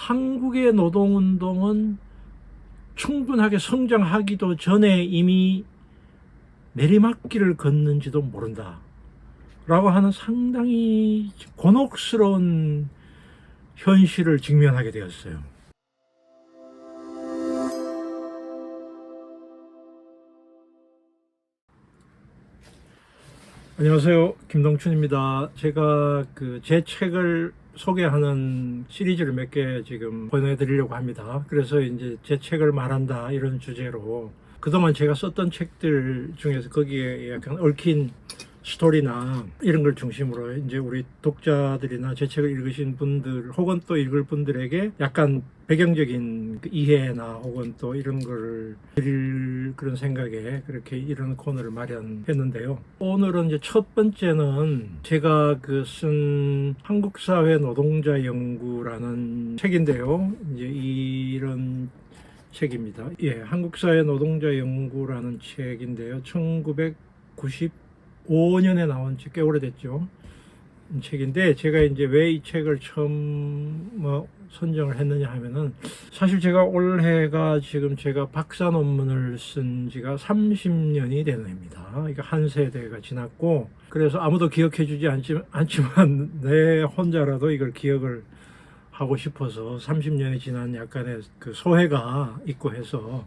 한국의 노동운동은 충분하게 성장하기도 전에 이미 내리막길을 걷는지도 모른다 라고 하는 상당히 곤혹스러운 현실을 직면하게 되었어요. 안녕하세요, 김동춘입니다. 제가 제 책을 소개하는 시리즈를 몇 개 지금 보내드리려고 합니다. 그래서 이제 제 책을 말한다 이런 주제로 그동안 제가 썼던 책들 중에서 거기에 약간 얽힌 스토리나 이런 걸 중심으로 이제 우리 독자들이나 제 책을 읽으신 분들 혹은 또 읽을 분들에게 약간 배경적인 이해나 혹은 또 이런 거를 드릴 그런 생각에 그렇게 이런 코너를 마련했는데요. 오늘은 이제 첫 번째는 제가 쓴 한국사회 노동자 연구라는 책인데요. 이제 이런 책입니다. 예, 한국사회 노동자 연구라는 책인데요. 1995년에 나온 지 꽤 오래됐죠. 책인데 제가 이제 왜 이 책을 처음 선정을 했느냐 하면은 사실 제가 올해가 지금 제가 박사 논문을 쓴 지가 30년이 되는 해입니다. 그러니까 한 세대가 지났고 그래서 아무도 기억해 주지 않지만 내 혼자라도 이걸 기억을 하고 싶어서 30년이 지난 약간의 소회가 있고 해서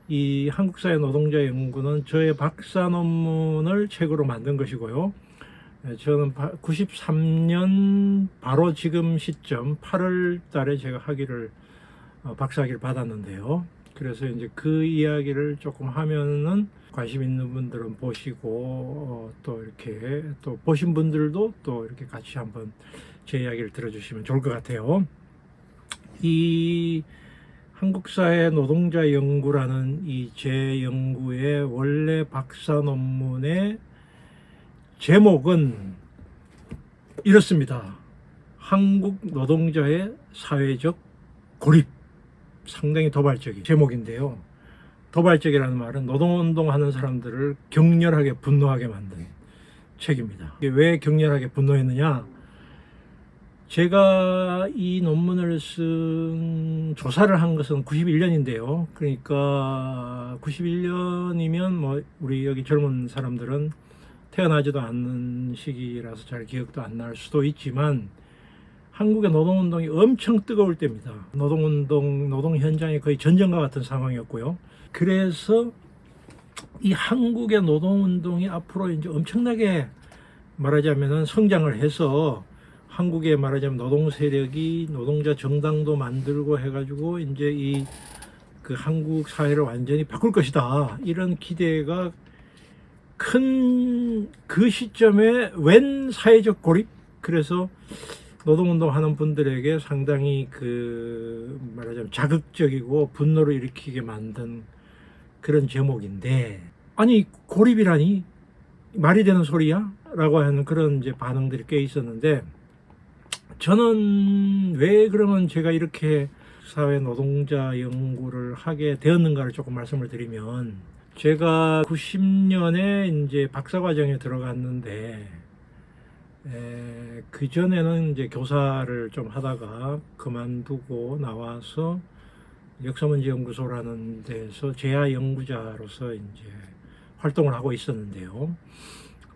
이 한국사회 노동자 연구는 저의 박사 논문을 책으로 만든 것이고요. 저는 93년 바로 지금 시점 8월 달에 제가 박사학위를 받았는데요. 그래서 이제 그 이야기를 조금 하면은 관심 있는 분들은 보시고 또 이렇게 또 보신 분들도 또 이렇게 같이 한번 제 이야기를 들어주시면 좋을 것 같아요. 이 한국사회 노동자 연구라는 이 제 연구의 원래 박사 논문의 제목은 이렇습니다. 한국 노동자의 사회적 고립. 상당히 도발적인 제목인데요. 도발적이라는 말은 노동운동하는 사람들을 격렬하게 분노하게 만든 책입니다. 이게 왜 격렬하게 분노했느냐? 제가 이 논문을 쓴 조사를 한 것은 91년인데요. 그러니까 91년이면 우리 여기 젊은 사람들은 태어나지도 않는 시기라서 잘 기억도 안 날 수도 있지만 한국의 노동운동이 엄청 뜨거울 때입니다. 노동 현장이 거의 전쟁과 같은 상황이었고요. 그래서 이 한국의 노동운동이 앞으로 이제 엄청나게 말하자면 성장을 해서 한국에 말하자면 노동 세력이 노동자 정당도 만들고 해가지고 이제 한국 사회를 완전히 바꿀 것이다. 이런 기대가 큰 그 시점에 웬 사회적 고립? 그래서 노동운동 하는 분들에게 상당히 말하자면 자극적이고 분노를 일으키게 만든 그런 제목인데, 아니 고립이라니 말이 되는 소리야? 라고 하는 그런 이제 반응들이 꽤 있었는데, 저는 왜 그러면 제가 이렇게 사회 노동자 연구를 하게 되었는가를 조금 말씀을 드리면, 제가 90년에 이제 박사과정에 들어갔는데, 그 전에는 이제 교사를 좀 하다가 그만두고 나와서 역사문제연구소라는 데서 재야 연구자로서 이제 활동을 하고 있었는데요.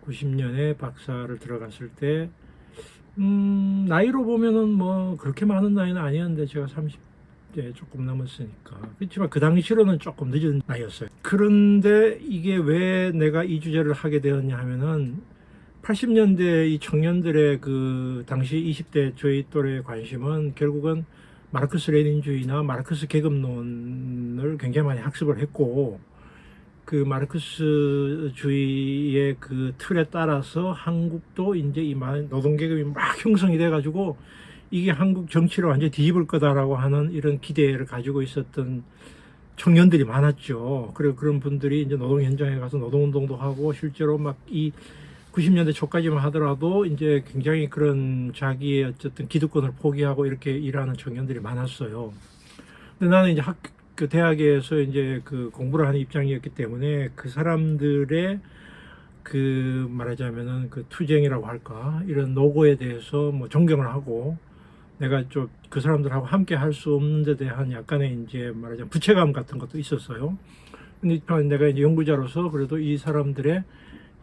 90년에 박사를 들어갔을 때, 나이로 보면은 그렇게 많은 나이는 아니었는데 제가 30대 조금 넘었으니까. 그렇지만 그 당시로는 조금 늦은 나이였어요. 그런데 이게 왜 내가 이 주제를 하게 되었냐 하면은 80년대 이 청년들의 당시 20대 저희 또래의 관심은 결국은 마르크스 레닌주의나 마르크스 계급론을 굉장히 많이 학습을 했고, 마르크스주의의 틀에 따라서 한국도 이제 노동계급이 막 형성이 돼가지고 이게 한국 정치를 완전히 뒤집을 거다라고 하는 이런 기대를 가지고 있었던 청년들이 많았죠. 그리고 그런 분들이 이제 노동 현장에 가서 노동운동도 하고 실제로 이 90년대 초까지만 하더라도 이제 굉장히 그런 자기의 어쨌든 기득권을 포기하고 이렇게 일하는 청년들이 많았어요. 근데 나는 이제 대학에서 이제 공부를 하는 입장이었기 때문에 그 사람들의 말하자면은 투쟁이라고 할까 이런 노고에 대해서 존경을 하고 내가 좀 그 사람들하고 함께 할 수 없는 데 대한 약간의 이제 말하자면 부채감 같은 것도 있었어요. 근데 내가 이제 연구자로서 그래도 이 사람들의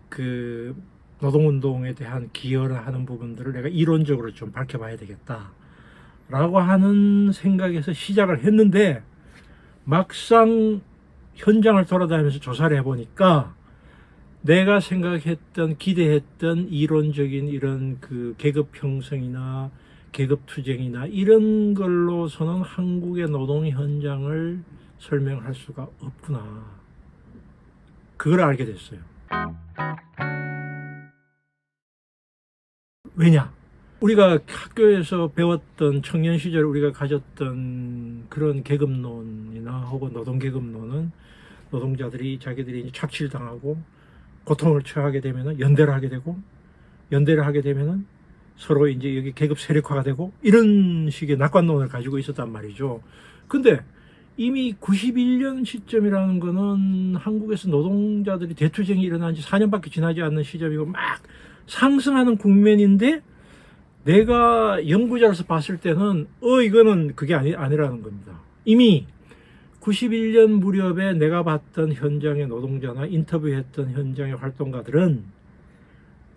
그 노동운동에 대한 기여를 하는 부분들을 내가 이론적으로 좀 밝혀봐야 되겠다라고 하는 생각에서 시작을 했는데, 막상 현장을 돌아다니면서 조사를 해보니까 내가 생각했던, 기대했던 이론적인 이런 그 계급 형성이나 계급 투쟁이나 이런 걸로서는 한국의 노동 현장을 설명할 수가 없구나. 그걸 알게 됐어요. 왜냐? 우리가 학교에서 배웠던, 청년 시절 우리가 가졌던 그런 계급론이나 혹은 노동계급론은 노동자들이 자기들이 착취를 당하고 고통을 처하게 되면 연대를 하게 되고, 연대를 하게 되면 서로 이제 여기 계급 세력화가 되고, 이런 식의 낙관론을 가지고 있었단 말이죠. 근데 이미 91년 시점이라는 거는 한국에서 노동자들이 대투쟁이 일어난 지 4년밖에 지나지 않는 시점이고 막 상승하는 국면인데, 내가 연구자로서 봤을 때는 이거는 그게 아니라는 겁니다. 이미 91년 무렵에 내가 봤던 현장의 노동자나 인터뷰했던 현장의 활동가들은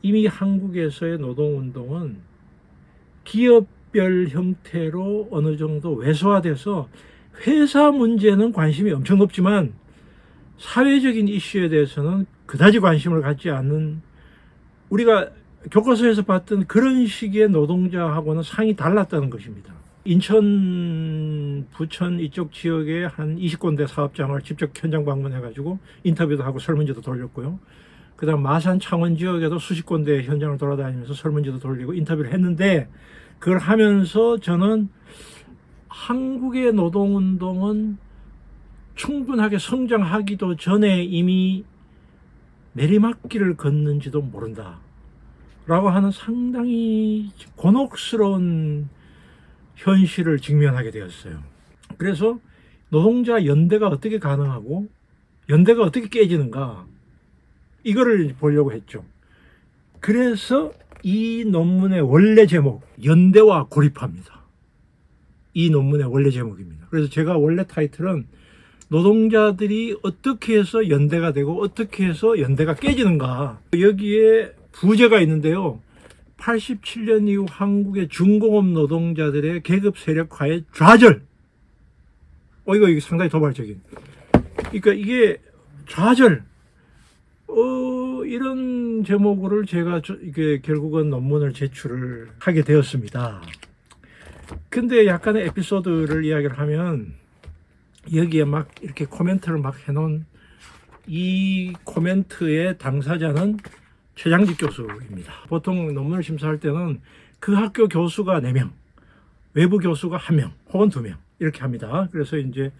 이미 한국에서의 노동운동은 기업별 형태로 어느 정도 왜소화돼서, 회사 문제는 관심이 엄청 높지만 사회적인 이슈에 대해서는 그다지 관심을 갖지 않는, 우리가 교과서에서 봤던 그런 식의 노동자하고는 상이 달랐다는 것입니다. 인천, 부천 이쪽 지역에 한 20군데 사업장을 직접 현장 방문해가지고 인터뷰도 하고 설문지도 돌렸고요. 그 다음 마산, 창원 지역에도 수십 군데 현장을 돌아다니면서 설문지도 돌리고 인터뷰를 했는데, 그걸 하면서 저는 한국의 노동운동은 충분하게 성장하기도 전에 이미 내리막길을 걷는지도 모른다 라고 하는 상당히 곤혹스러운 현실을 직면하게 되었어요. 그래서 노동자 연대가 어떻게 가능하고 연대가 어떻게 깨지는가, 이거를 보려고 했죠. 그래서 이 논문의 원래 제목, 연대와 고립화입니다. 이 논문의 원래 제목입니다. 그래서 제가 원래 타이틀은 노동자들이 어떻게 해서 연대가 되고 어떻게 해서 연대가 깨지는가, 여기에 부제가 있는데요. 87년 이후 한국의 중공업 노동자들의 계급 세력화의 좌절. 이거 상당히 도발적인. 그러니까 이게 좌절. 이런 제목으로 제가 이게 결국은 논문을 제출을 하게 되었습니다. 근데 약간의 에피소드를 이야기를 하면, 여기에 막 이렇게 코멘트를 막 해놓은 이 코멘트의 당사자는 최장직 교수입니다. 보통 논문을 심사할 때는 그 학교 교수가 4명, 외부 교수가 1명 혹은 2명 이렇게 합니다. 그래서 이제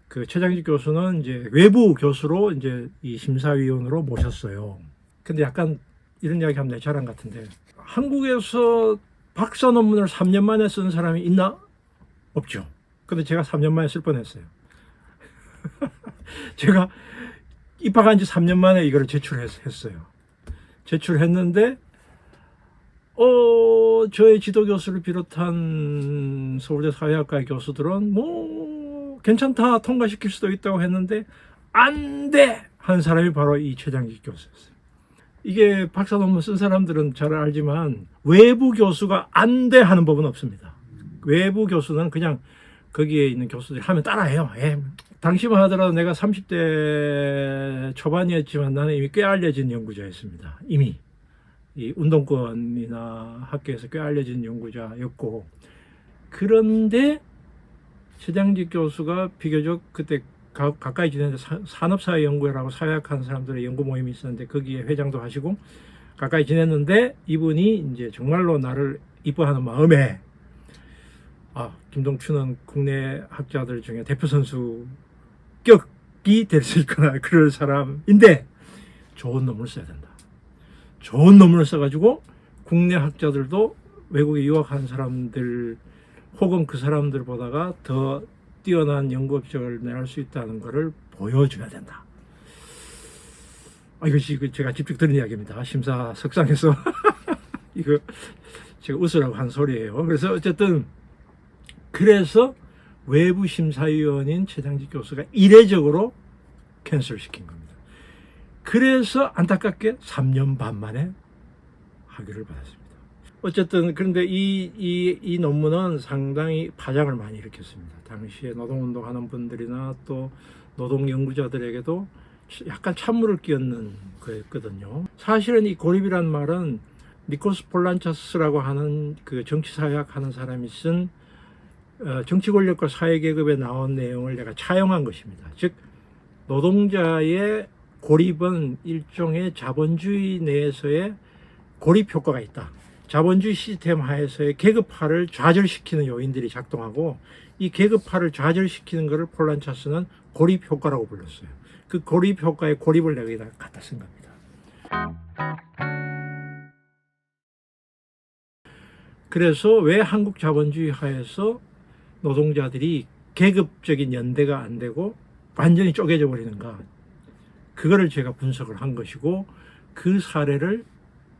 그 최장직 교수는 이제 외부 교수로 이제 이 심사위원으로 모셨어요. 근데 약간 이런 이야기 하면 내 자랑 같은데, 한국에서 박사 논문을 3년 만에 쓴 사람이 있나? 없죠. 근데 제가 3년 만에 쓸 뻔했어요. 제가 입학한 지 3년 만에 이걸 제출했어요. 제출했는데 저의 지도교수를 비롯한 서울대 사회학과의 교수들은 뭐 괜찮다, 통과시킬 수도 있다고 했는데 안 돼! 한 사람이 바로 이 최장직 교수였어요. 이게 박사 논문 쓴 사람들은 잘 알지만 외부 교수가 안 돼 하는 법은 없습니다. 외부 교수는 그냥 거기에 있는 교수들이 하면 따라해요. 당시만 하더라도 내가 30대 초반이었지만 나는 이미 꽤 알려진 연구자였습니다. 이미 이 운동권이나 학계에서 꽤 알려진 연구자였고, 그런데 최장직 교수가 비교적 그때 가까이 지내는데 산업사회 연구회라고 사회학하는 사람들의 연구 모임이 있었는데 거기에 회장도 하시고 가까이 지냈는데, 이분이 이제 정말로 나를 이뻐하는 마음에 김동춘은 국내 학자들 중에 대표 선수격이 될 수 있거나 그럴 사람인데 좋은 논문을 써야 된다. 좋은 논문을 써가지고 국내 학자들도 외국에 유학한 사람들 혹은 그 사람들보다가 더 뛰어난 연구 업적을 내할 수 있다는 것을 보여줘야 된다. 이것이 제가 직접 들은 이야기입니다. 심사석상에서 이거 제가 웃으라고 한 소리예요. 그래서 어쨌든 그래서 외부 심사위원인 최장직 교수가 이례적으로 캔슬시킨 겁니다. 그래서 안타깝게 3년 반 만에 학위를 받았습니다. 어쨌든 그런데 이 논문은 상당히 파장을 많이 일으켰습니다. 당시에 노동운동하는 분들이나 또 노동연구자들에게도 약간 찬물을 끼얹는 거였거든요. 사실은 이 고립이란 말은 니코스 폴란차스라고 하는 그 정치사회학 하는 사람이 쓴 정치 권력과 사회계급에 나온 내용을 내가 차용한 것입니다. 즉 노동자의 고립은 일종의 자본주의 내에서의 고립 효과가 있다. 자본주의 시스템 하에서의 계급화를 좌절시키는 요인들이 작동하고 이 계급화를 좌절시키는 것을 폴란차스는 고립 효과라고 불렀어요. 그 고립 효과의 고립을 내가 여기다 갖다 쓴 겁니다. 그래서 왜 한국 자본주의 하에서 노동자들이 계급적인 연대가 안 되고 완전히 쪼개져 버리는가, 그거를 제가 분석을 한 것이고 그 사례를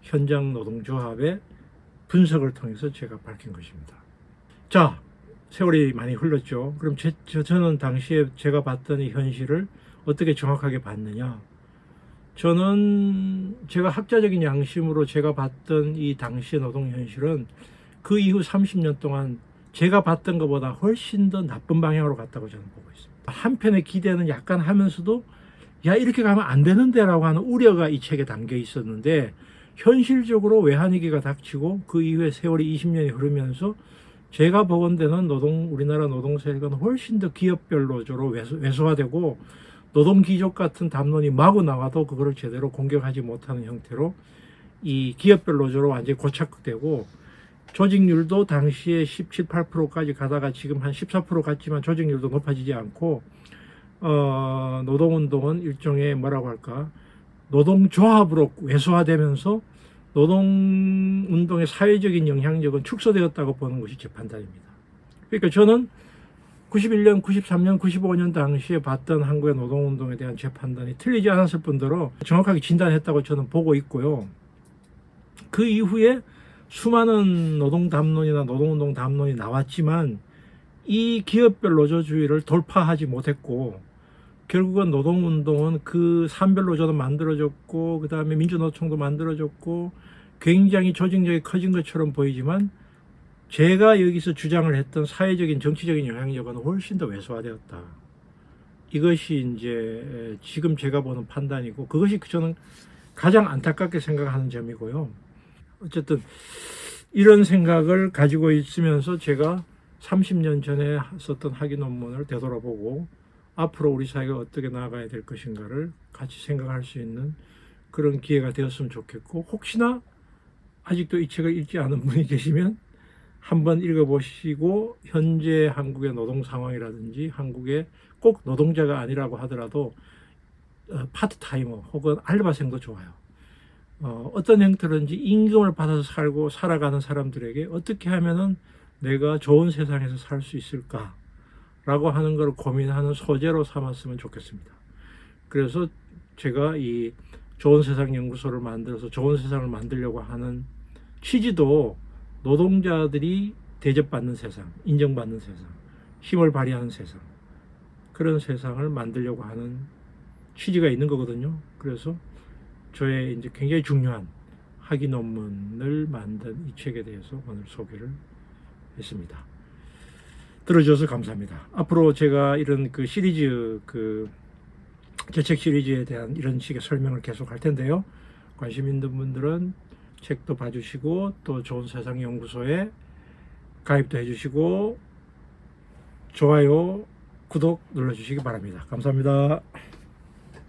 현장 노동조합의 분석을 통해서 제가 밝힌 것입니다. 자, 세월이 많이 흘렀죠. 그럼 저는 당시에 제가 봤던 이 현실을 어떻게 정확하게 봤느냐, 저는 제가 학자적인 양심으로 제가 봤던 이 당시의 노동 현실은 그 이후 30년 동안 제가 봤던 것보다 훨씬 더 나쁜 방향으로 갔다고 저는 보고 있습니다. 한편의 기대는 약간 하면서도 야, 이렇게 가면 안 되는데 라고 하는 우려가 이 책에 담겨 있었는데, 현실적으로 외환위기가 닥치고 그 이후에 세월이 20년이 흐르면서 제가 보건대는 우리나라 노동세력은 훨씬 더 기업별 노조로 왜소화되고 노동기족 같은 담론이 마구 나와도 그거를 제대로 공격하지 못하는 형태로 이 기업별 노조로 완전히 고착되고, 조직률도 당시에 17, 8%까지 가다가 지금 한 14% 갔지만 조직률도 높아지지 않고, 노동운동은 일종의 뭐라고 할까, 노동조합으로 왜소화되면서 노동운동의 사회적인 영향력은 축소되었다고 보는 것이 제 판단입니다. 그러니까 저는 91년, 93년, 95년 당시에 봤던 한국의 노동운동에 대한 제 판단이 틀리지 않았을 뿐더러 정확하게 진단했다고 저는 보고 있고요. 그 이후에 수많은 노동 담론이나 노동운동 담론이 나왔지만 이 기업별 노조주의를 돌파하지 못했고, 결국은 노동운동은 그 산별노조도 만들어졌고 그 다음에 민주노총도 만들어졌고 굉장히 조직력이 커진 것처럼 보이지만 제가 여기서 주장을 했던 사회적인 정치적인 영향력은 훨씬 더 왜소화되었다. 이것이 이제 지금 제가 보는 판단이고, 그것이 저는 가장 안타깝게 생각하는 점이고요. 어쨌든 이런 생각을 가지고 있으면서 제가 30년 전에 썼던 학위 논문을 되돌아보고 앞으로 우리 사회가 어떻게 나아가야 될 것인가를 같이 생각할 수 있는 그런 기회가 되었으면 좋겠고, 혹시나 아직도 이 책을 읽지 않은 분이 계시면 한번 읽어보시고 현재 한국의 노동 상황이라든지 한국의 꼭 노동자가 아니라고 하더라도 파트타이머 혹은 알바생도 좋아요. 어떤 형태로든지 임금을 받아서 살아가는 사람들에게 어떻게 하면은 내가 좋은 세상에서 살 수 있을까 라고 하는 걸 고민하는 소재로 삼았으면 좋겠습니다. 그래서 제가 이 좋은 세상 연구소를 만들어서 좋은 세상을 만들려고 하는 취지도 노동자들이 대접받는 세상, 인정받는 세상, 힘을 발휘하는 세상, 그런 세상을 만들려고 하는 취지가 있는 거거든요. 그래서 저의 이제 굉장히 중요한 학위 논문을 만든 이 책에 대해서 오늘 소개를 했습니다. 들어주셔서 감사합니다. 앞으로 제가 이런 그 시리즈, 제 책 시리즈에 대한 이런 식의 설명을 계속 할 텐데요. 관심 있는 분들은 책도 봐주시고 또 좋은 세상 연구소에 가입도 해주시고 좋아요, 구독 눌러주시기 바랍니다. 감사합니다.